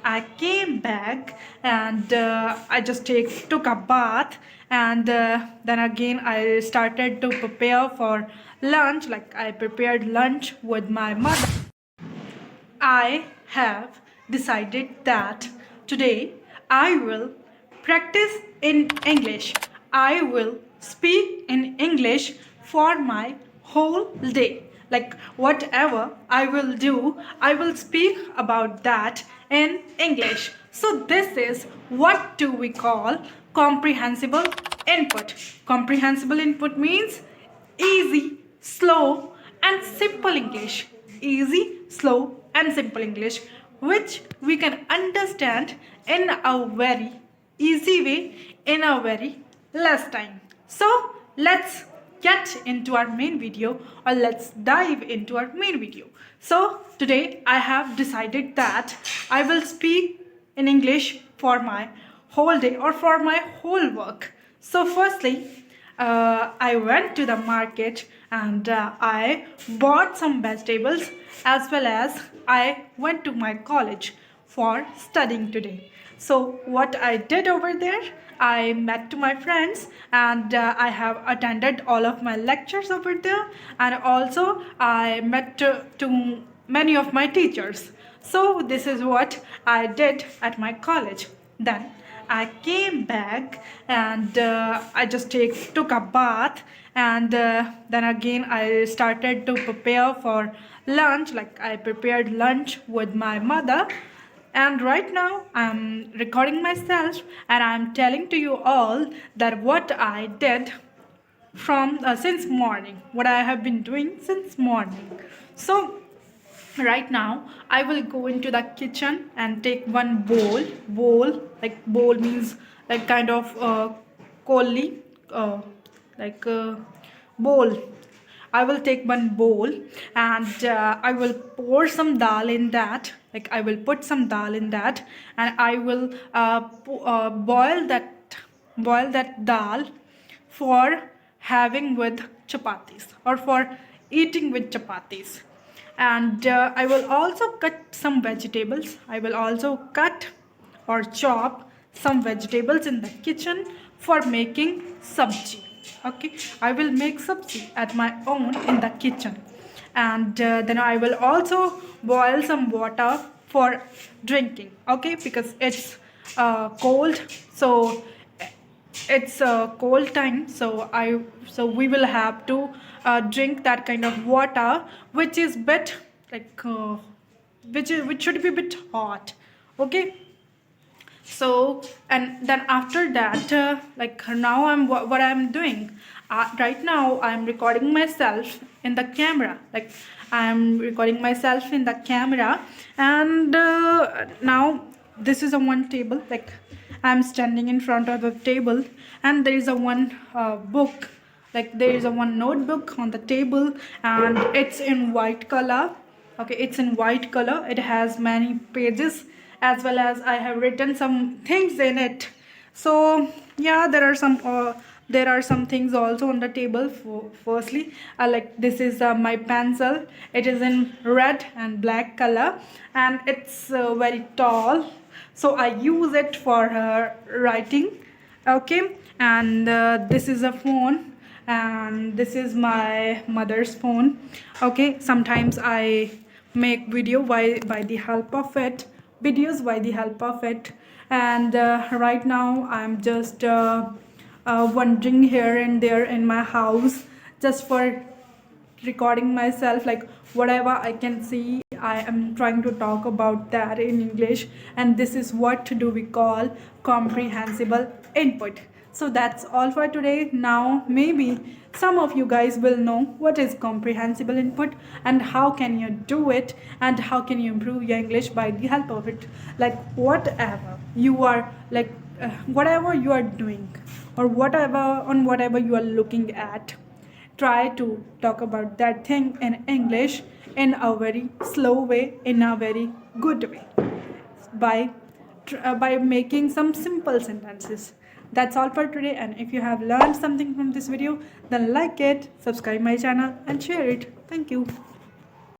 I came back and I just took a bath, and then again I started to prepare for lunch. Like I prepared lunch with my mother. I have decided that today I will practice in English. I will speak in English for my whole day. Like whatever I will do, I will speak about that in English. So this is what do we call comprehensible input. Comprehensible input means easy, slow and simple English. Easy, slow and simple English which we can understand in a very easy way in a very less time. So let's get into our main video, or let's dive into our main video. So today I have decided that I will speak in English for my whole day or for my whole work. So firstly, I went to the market and I bought some vegetables, as well as I went to my college for studying today. So what I did over there, I met to my friends, and I have attended all of my lectures over there, and also I met to many of my teachers. So this is what I did at my college. Then I came back and I just took a bath, and then again I started to prepare for lunch. Like I prepared lunch with my mother, and right now I'm recording myself and I'm telling to you all that what I did from since morning, what I have been doing since morning. So right now I will go into the kitchen and take one bowl, like bowl means like kind of colli, like bowl. I will take one bowl, and I will pour some dal in that. Like I will put some dal in that, and I will boil that dal for having with chapatis, or for eating with chapatis. And I will also cut some vegetables. I will also cut or chop some vegetables in the kitchen for making sabji. Okay, I will make sabji at my own in the kitchen, and then I will also boil some water for drinking. Okay, because it's cold, so it's a cold time, so we will have to drink that kind of water which is bit like which should be a bit hot. Okay, so and then after that like now what I'm doing right now, I'm recording myself in the camera. Like I'm recording myself in the camera, and now this is a one table. Like I'm standing in front of the table, and there is a one book. Like there is a one notebook on the table, and it's in white color. Okay, it's in white color. It has many pages, as well as I have written some things in it. So yeah, there are some things also on the table. Firstly, like this is my pencil. It is in red and black color, and it's very tall, so I use it for writing. Okay, and this is a phone, and this is my mother's phone. Okay, sometimes I make by the help of it, videos by the help of it. And right now I'm just wandering here and there in my house, just for recording myself. Like whatever I can see, I am trying to talk about that in English, and this is what do we call comprehensible input. So that's all for today. Now maybe some of you guys will know what is comprehensible input, and how can you do it, and how can you improve your English by the help of it. Like whatever you are whatever you are doing, or whatever you are looking at, try to talk about that thing in English in a very slow way, in a very good way, by making some simple sentences. That's all for today, and if you have learned something from this video, then like it, subscribe my channel and share it. Thank you.